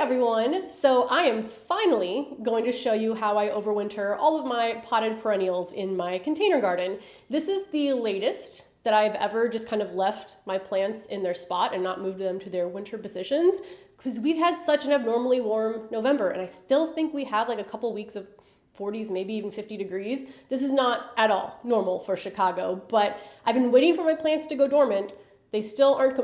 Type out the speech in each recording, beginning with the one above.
everyone! So I am finally going to show you how I overwinter all of my potted perennials in my container garden. This is the latest that I've ever just kind of left my plants in their spot and not moved them to their winter positions because we've had such an abnormally warm November, and I still think we have like a couple weeks of 40s, maybe even 50 degrees. This is not at all normal for Chicago, but I've been waiting for my plants to go dormant. They still aren't,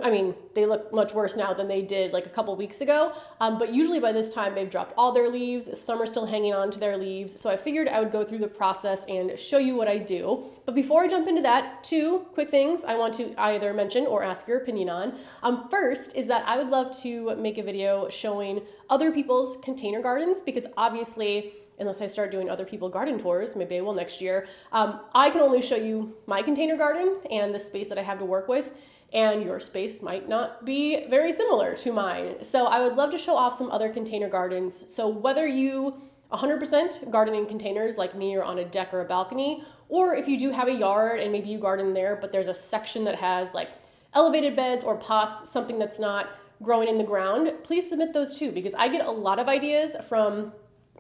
they look much worse now than they did like a couple weeks ago, but usually by this time they've dropped all their leaves. Some are still hanging on to their leaves, so I figured I would go through the process and show you what I do. But before I jump into that, two quick things I want to either mention or ask your opinion on. First is that I would love to make a video showing other people's container gardens, because obviously, unless I start doing other people garden tours, maybe I will next year, I can only show you my container garden and the space that I have to work with, and your space might not be very similar to mine. So I would love to show off some other container gardens. So whether you 100% garden in containers like me or on a deck or a balcony, or if you do have a yard and maybe you garden there, but there's a section that has like elevated beds or pots, something that's not growing in the ground, please submit those too, because I get a lot of ideas from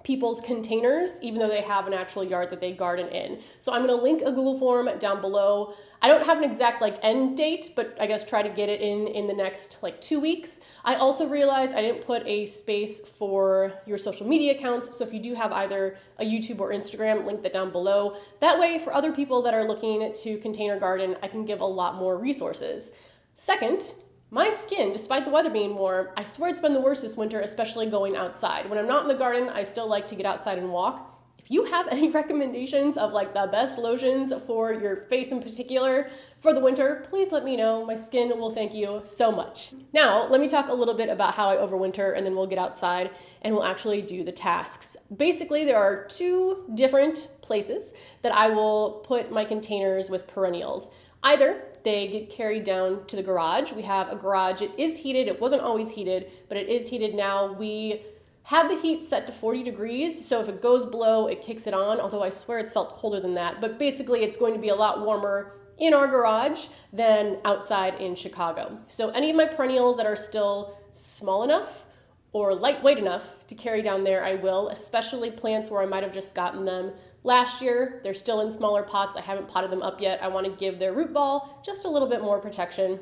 people's containers, even though they have an actual yard that they garden in. So I'm gonna link a Google form down below. I don't have an exact end date, but I guess try to get it in the next 2 weeks. I also realized I didn't put a space for your social media accounts. So if you do have either a YouTube or Instagram, link that down below. That way for other people that are looking to container garden, I can give a lot more resources. Second, my skin, despite the weather being warm, I swear it's been the worst this winter, especially going outside. When I'm not in the garden, I still like to get outside and walk. If you have any recommendations of the best lotions for your face in particular for the winter, please let me know. My skin will thank you so much. Now, let me talk a little bit about how I overwinter, and then we'll get outside and we'll actually do the tasks. Basically, there are two different places that I will put my containers with perennials. Either they get carried down to the garage. We have a garage. It is heated. It wasn't always heated, but it is heated now. We have the heat set to 40 degrees, so if it goes below, it kicks it on, although I swear it's felt colder than that. But basically, it's going to be a lot warmer in our garage than outside in Chicago. So any of my perennials that are still small enough or lightweight enough to carry down there, I will, especially plants where I might have just gotten them last year. They're still in smaller pots. I haven't potted them up yet. I want to give their root ball just a little bit more protection.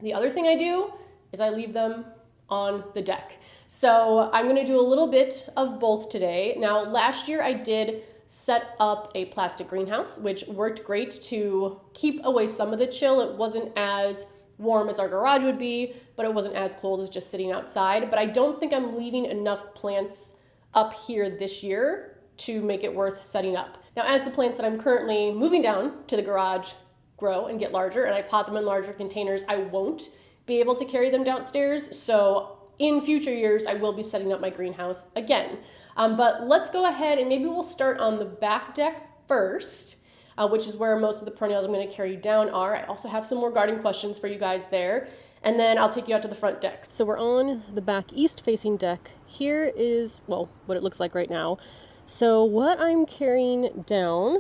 The other thing I do is I leave them on the deck. So I'm going to do a little bit of both today. Now, last year I did set up a plastic greenhouse, which worked great to keep away some of the chill. It wasn't as warm as our garage would be, but it wasn't as cold as just sitting outside. But I don't think I'm leaving enough plants up here this year to make it worth setting up. Now, as the plants that I'm currently moving down to the garage grow and get larger, and I pot them in larger containers, I won't be able to carry them downstairs. So in future years, I will be setting up my greenhouse again. But let's go ahead and maybe we'll start on the back deck first, which is where most of the perennials I'm going to carry down are. I also have some more garden questions for you guys there. And then I'll take you out to the front deck. So we're on the back east facing deck. Here is, well, what it looks like right now. So what I'm carrying down,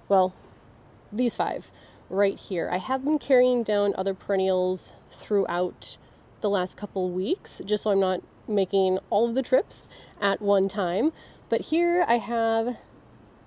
well, these 5 right here. I have been carrying down other perennials throughout the last couple weeks, just so I'm not making all of the trips at one time. But here I have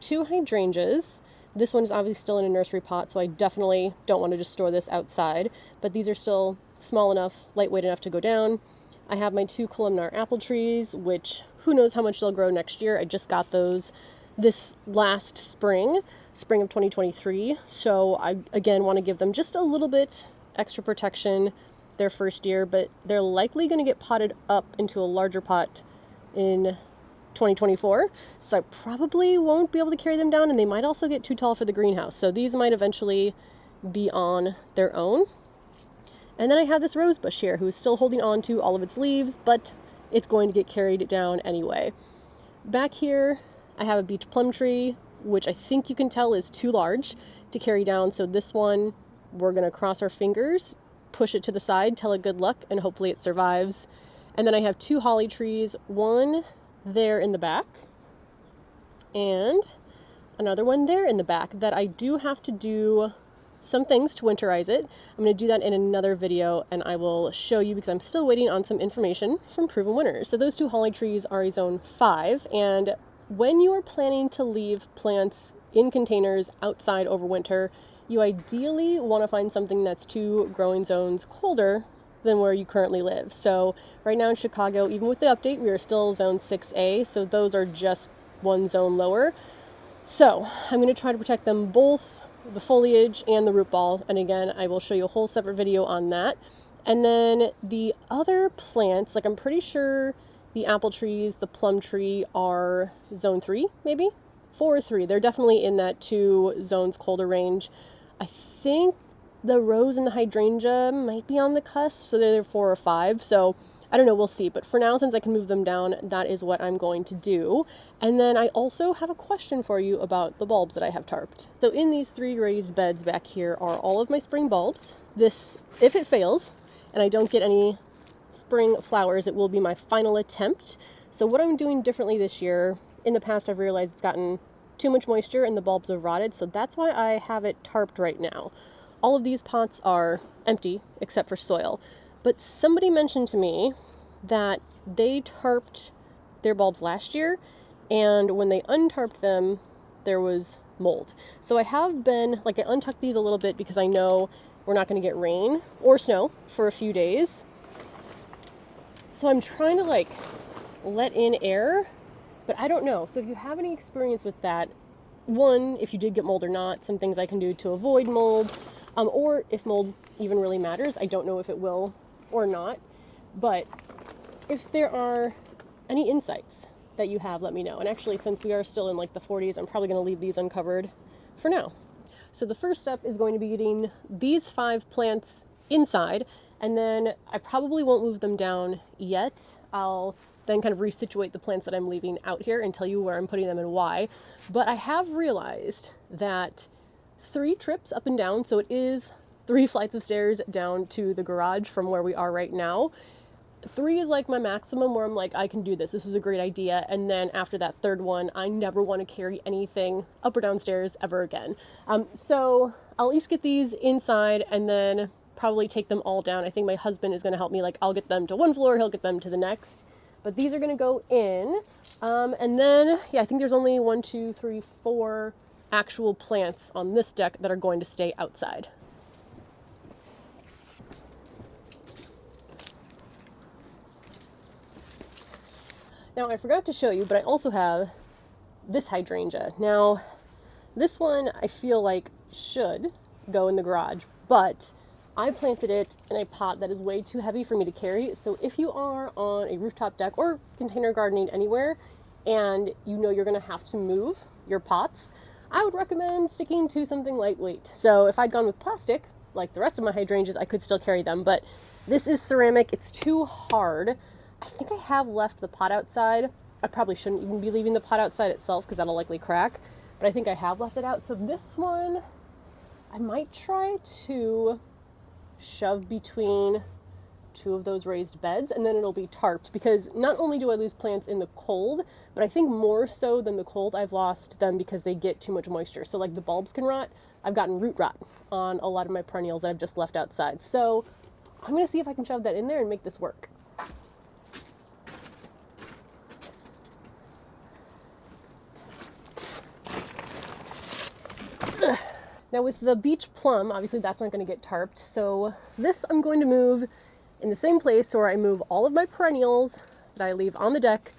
2 hydrangeas. This one is obviously still in a nursery pot, so I definitely don't want to just store this outside, but these are still small enough, lightweight enough to go down. I have my 2 columnar apple trees, which who knows how much they'll grow next year. I just got those this last spring of 2023. So I, again, want to give them just a little bit extra protection their first year, but they're likely going to get potted up into a larger pot in 2024. So I probably won't be able to carry them down, and they might also get too tall for the greenhouse. So these might eventually be on their own. And then I have this rose bush here who's still holding on to all of its leaves, but it's going to get carried down anyway. Back here, I have a beach plum tree, which I think you can tell is too large to carry down. So this one, we're going to cross our fingers, push it to the side, tell it good luck, and hopefully it survives. And then I have 2 holly trees, one there in the back, and another one there in the back that I do have to do some things to winterize it. I'm going to do that in another video, and I will show you because I'm still waiting on some information from Proven Winners. So those two holly trees are a zone 5, and when you are planning to leave plants in containers outside over winter, you ideally want to find something that's 2 growing zones colder than where you currently live. So right now in Chicago, even with the update, we are still zone 6A, so those are just 1 zone lower. So I'm going to try to protect them both, the foliage and the root ball, and again I will show you a whole separate video on that. And then the other plants, like I'm pretty sure the apple trees, the plum tree are zone 3, maybe 4 or 3. They're definitely in that 2 zones colder range. I think the rose and the hydrangea might be on the cusp, so they're 4 or 5. So I don't know, we'll see. But for now, since I can move them down, that is what I'm going to do. And then I also have a question for you about the bulbs that I have tarped. So in these 3 raised beds back here are all of my spring bulbs. This, if it fails and I don't get any spring flowers, it will be my final attempt. So what I'm doing differently this year, in the past I've realized it's gotten too much moisture and the bulbs have rotted, so that's why I have it tarped right now. All of these pots are empty except for soil. But somebody mentioned to me that they tarped their bulbs last year, and when they untarped them, there was mold. So I have been, like, I untucked these a little bit because I know we're not going to get rain or snow for a few days. So I'm trying to, like, let in air, but I don't know. So if you have any experience with that, one, if you did get mold or not, some things I can do to avoid mold, or if mold even really matters. I don't know if it will or not, but if there are any insights that you have, let me know. And actually, since we are still in like the 40s, I'm probably going to leave these uncovered for now. So the first step is going to be getting these 5 plants inside, and then I probably won't move them down yet. I'll then kind of resituate the plants that I'm leaving out here and tell you where I'm putting them and why. But I have realized that 3 trips up and down, so it is 3 flights of stairs down to the garage from where we are right now. 3 is like my maximum where I'm like, I can do this. This is a great idea. And then after that 3rd one, I never want to carry anything up or downstairs ever again. So I'll at least get these inside and then probably take them all down. I think my husband is going to help me. Like, I'll get them to one floor, he'll get them to the next. But these are going to go in. And then, yeah, I think there's only 1, 2, 3, 4 actual plants on this deck that are going to stay outside. Now, I forgot to show you, but I also have this hydrangea. Now, this one I feel like should go in the garage, but I planted it in a pot that is way too heavy for me to carry. So if you are on a rooftop deck or container gardening anywhere and you know you're going to have to move your pots, I would recommend sticking to something lightweight. So if I'd gone with plastic, like the rest of my hydrangeas, I could still carry them, but this is ceramic. It's too hard. I think I have left the pot outside. I probably shouldn't even be leaving the pot outside itself because that'll likely crack, but I think I have left it out. So this one, I might try to shove between 2 of those raised beds, and then it'll be tarped, because not only do I lose plants in the cold, but I think more so than the cold, I've lost them because they get too much moisture. So like the bulbs can rot. I've gotten root rot on a lot of my perennials that I've just left outside. So I'm going to see if I can shove that in there and make this work. Now with the beach plum, obviously that's not going to get tarped. So this I'm going to move in the same place where I move all of my perennials that I leave on the deck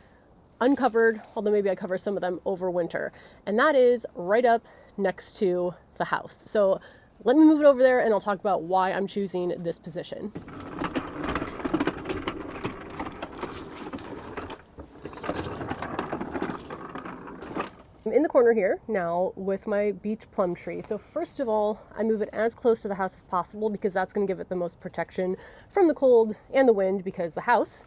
uncovered, although maybe I cover some of them over winter. And that is right up next to the house. So let me move it over there and I'll talk about why I'm choosing this position. I'm in the corner here now with my beach plum tree. So first of all, I move it as close to the house as possible because that's going to give it the most protection from the cold and the wind, because the house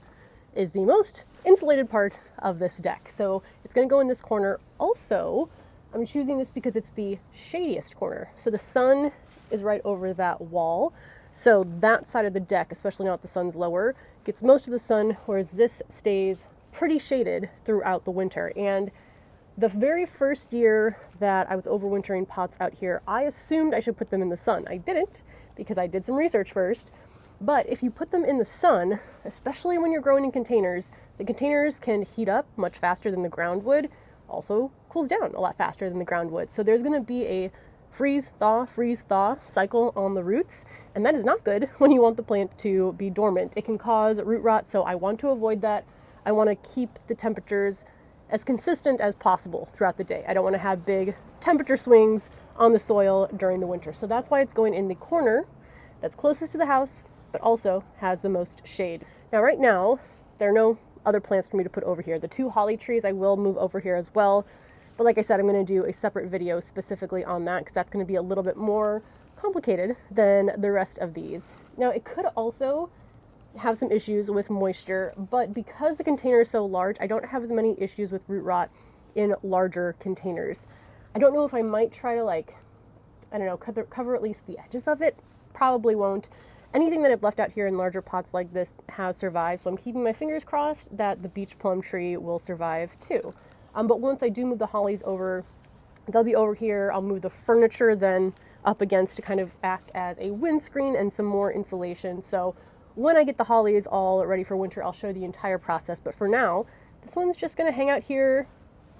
is the most insulated part of this deck. So it's going to go in this corner. Also, I'm choosing this because it's the shadiest corner. So the sun is right over that wall. So that side of the deck, especially now that the sun's lower, gets most of the sun, whereas this stays pretty shaded throughout the winter. And The very first year that I was overwintering pots out here, I assumed I should put them in the sun. I didn't, because I did some research first. But if you put them in the sun, especially when you're growing in containers, the containers can heat up much faster than the ground would, also cools down a lot faster than the ground would. So there's going to be a freeze, thaw cycle on the roots, and that is not good when you want the plant to be dormant. It can cause root rot, so I want to avoid that. I want to keep the temperatures as consistent as possible throughout the day. I don't want to have big temperature swings on the soil during the winter. So that's why it's going in the corner that's closest to the house, but also has the most shade. Now, right now, there are no other plants for me to put over here. The 2 holly trees I will move over here as well. But like I said, I'm going to do a separate video specifically on that because that's going to be a little bit more complicated than the rest of these. Now, it could also have some issues with moisture, but because the container is so large, I don't have as many issues with root rot in larger containers. I don't know if I might try to, like, I don't know, cover at least the edges of it. Probably won't. Anything that I've left out here in larger pots like this has survived, so I'm keeping my fingers crossed that the beech plum tree will survive too. But once I do move the hollies over, they'll be over here. I'll move the furniture then up against to kind of act as a windscreen and some more insulation. So when I get the hollies all ready for winter, I'll show the entire process. But for now, this one's just going to hang out here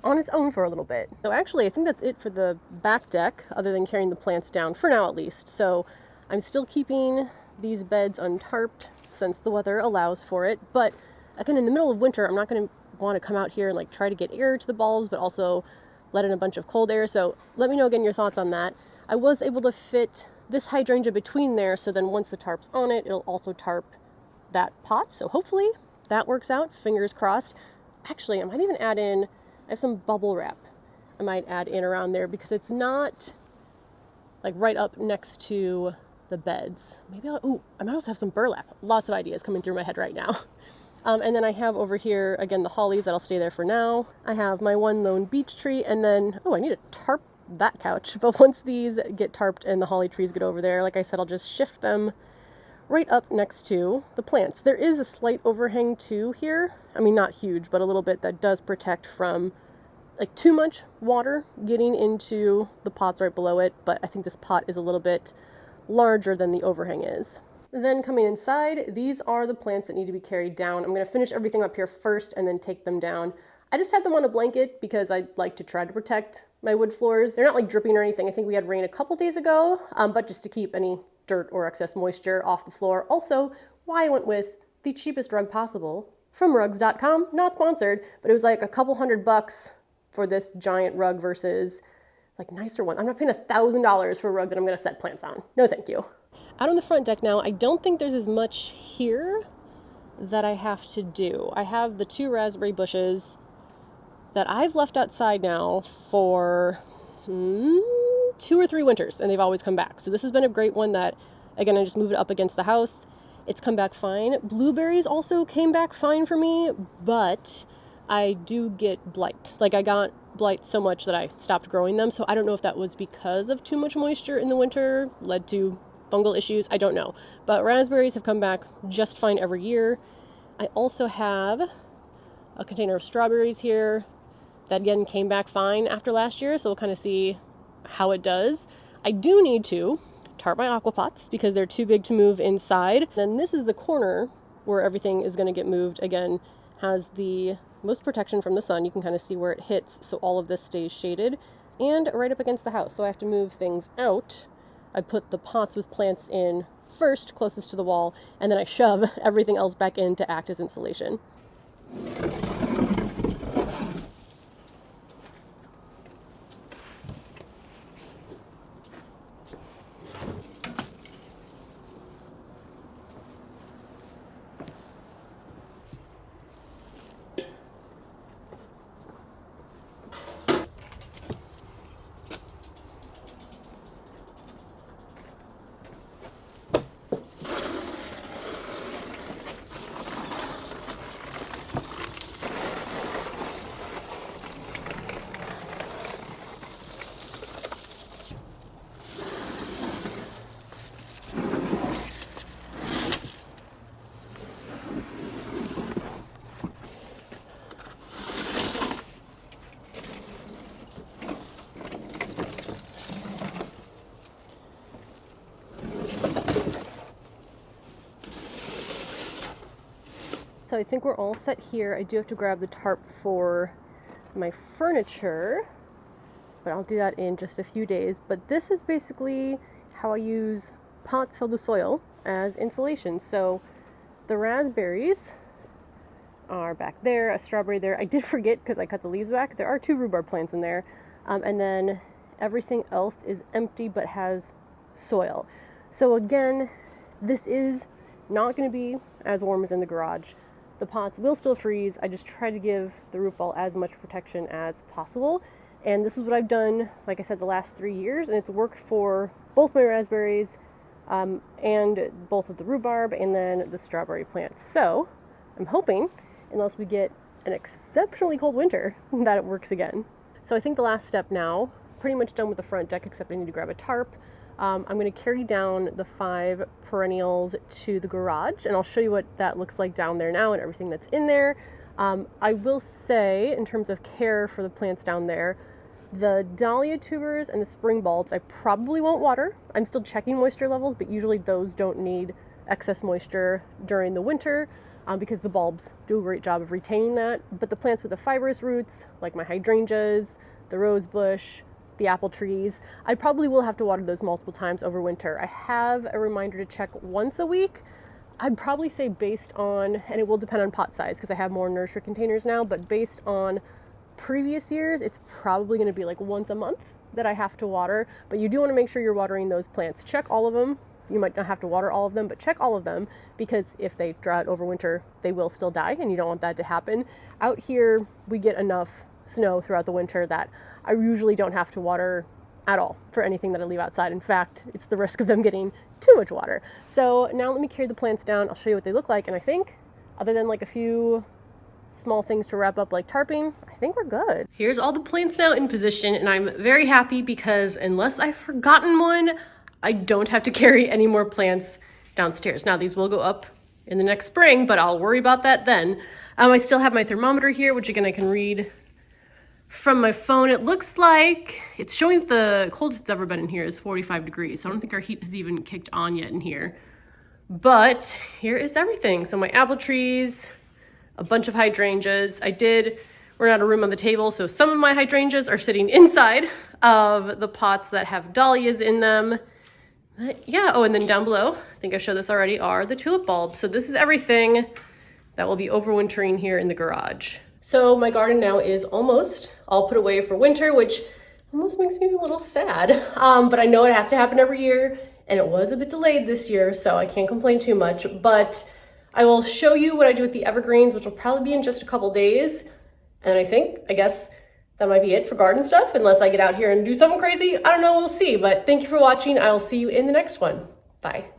on its own for a little bit. So actually, I think that's it for the back deck, other than carrying the plants down, for now at least. So I'm still keeping these beds untarped since the weather allows for it. But again, in the middle of winter, I'm not going to want to come out here and like try to get air to the bulbs, but also let in a bunch of cold air. So let me know again your thoughts on that. I was able to fit this hydrangea between there, so then once the tarp's on it, it'll also tarp that pot. So hopefully that works out, fingers crossed. Actually, I might even add in, I have some bubble wrap I might add in around there because it's not like right up next to the beds. Maybe I might also have some burlap. Lots of ideas coming through my head right now. And then I have over here, again, the hollies that'll stay there for now. I have my 1 lone beech tree, and then, I need to tarp that couch. But once these get tarped and the holly trees get over there, like I said, I'll just shift them right up next to the plants. There is a slight overhang too here. I mean, not huge, but a little bit that does protect from like too much water getting into the pots right below it. But I think this pot is a little bit larger than the overhang is. Then coming inside, these are the plants that need to be carried down. I'm going to finish everything up here first and then take them down. I just had them on a blanket because I like to try to protect my wood floors. They're not like dripping or anything. I think we had rain a couple days ago, but just to keep any dirt or excess moisture off the floor. Also, why I went with the cheapest rug possible from rugs.com. Not sponsored, but it was like a couple $100 for this giant rug versus like nicer one. I'm not paying $1,000 for a rug that I'm going to set plants on. No, thank you. Out on the front deck now, I don't think there's as much here that I have to do. I have the 2 raspberry bushes that I've left outside now for 2 or 3 winters, and they've always come back. So this has been a great one that, again, I just moved it up against the house. It's come back fine. Blueberries also came back fine for me, but I do get blight. Like, I got blight so much that I stopped growing them. So I don't know if that was because of too much moisture in the winter, led to fungal issues. I don't know. But raspberries have come back just fine every year. I also have a container of strawberries here that again came back fine after last year. So we'll kind of see how it does. I do need to tarp my aquapots because they're too big to move inside. And this is the corner where everything is going to get moved. Again, has the most protection from the sun. You can kind of see where it hits, so all of this stays shaded and right up against the house. So I have to move things out. I put the pots with plants in first, closest to the wall, and then I shove everything else back in to act as insulation. So I think we're all set here. I do have to grab the tarp for my furniture, but I'll do that in just a few days. But this is basically how I use pots filled with soil as insulation. So the raspberries are back there, a strawberry there. I did forget because I cut the leaves back. There are 2 rhubarb plants in there. And then everything else is empty but has soil. So again, this is not going to be as warm as in the garage. The pots will still freeze. I just try to give the root ball as much protection as possible. And this is what I've done, like I said, the last 3 years, and it's worked for both my raspberries and both of the rhubarb and then the strawberry plants. So I'm hoping, unless we get an exceptionally cold winter, that it works again. So I think the last step now, pretty much done with the front deck, except I need to grab a tarp. I'm going to carry down the 5 perennials to the garage, and I'll show you what that looks like down there now and everything that's in there. I will say, in terms of care for the plants down there, the dahlia tubers and the spring bulbs I probably won't water. I'm still checking moisture levels, but usually those don't need excess moisture during the winter because the bulbs do a great job of retaining that. But the plants with the fibrous roots, like my hydrangeas, the rose bush, the apple trees, I probably will have to water those multiple times over winter. I have a reminder to check once a week. I'd probably say based on, and it will depend on pot size because I have more nursery containers now, but based on previous years, it's probably going to be like once a month that I have to water. But you do want to make sure you're watering those plants. Check all of them. You might not have to water all of them, but check all of them because if they dry out over winter, they will still die, and you don't want that to happen. Out here, we get enough snow throughout the winter that I usually don't have to water at all for anything that I leave outside. In fact, it's the risk of them getting too much water. So now let me carry the plants down. I'll show you what they look like, and I think, other than like a few small things to wrap up like tarping, I think we're good. Here's all the plants now in position, and I'm very happy because unless I've forgotten one, I don't have to carry any more plants downstairs. Now these will go up in the next spring, but I'll worry about that then. I still have my thermometer here, which again I can read from my phone. It looks like it's showing the coldest it's ever been in here is 45 degrees. So I don't think our heat has even kicked on yet in here. But here is everything. So my apple trees, a bunch of hydrangeas. I did run out of room on the table, so some of my hydrangeas are sitting inside of the pots that have dahlias in them. But yeah, oh, and then down below, I think I showed this already, are the tulip bulbs. So this is everything that will be overwintering here in the garage. So my garden now is almost all put away for winter, which almost makes me a little sad. But I know it has to happen every year, and it was a bit delayed this year, so I can't complain too much. But I will show you what I do with the evergreens, which will probably be in just a couple days. And I guess that might be it for garden stuff, unless I get out here and do something crazy. I don't know, we'll see. But thank you for watching. I will see you in the next one. Bye.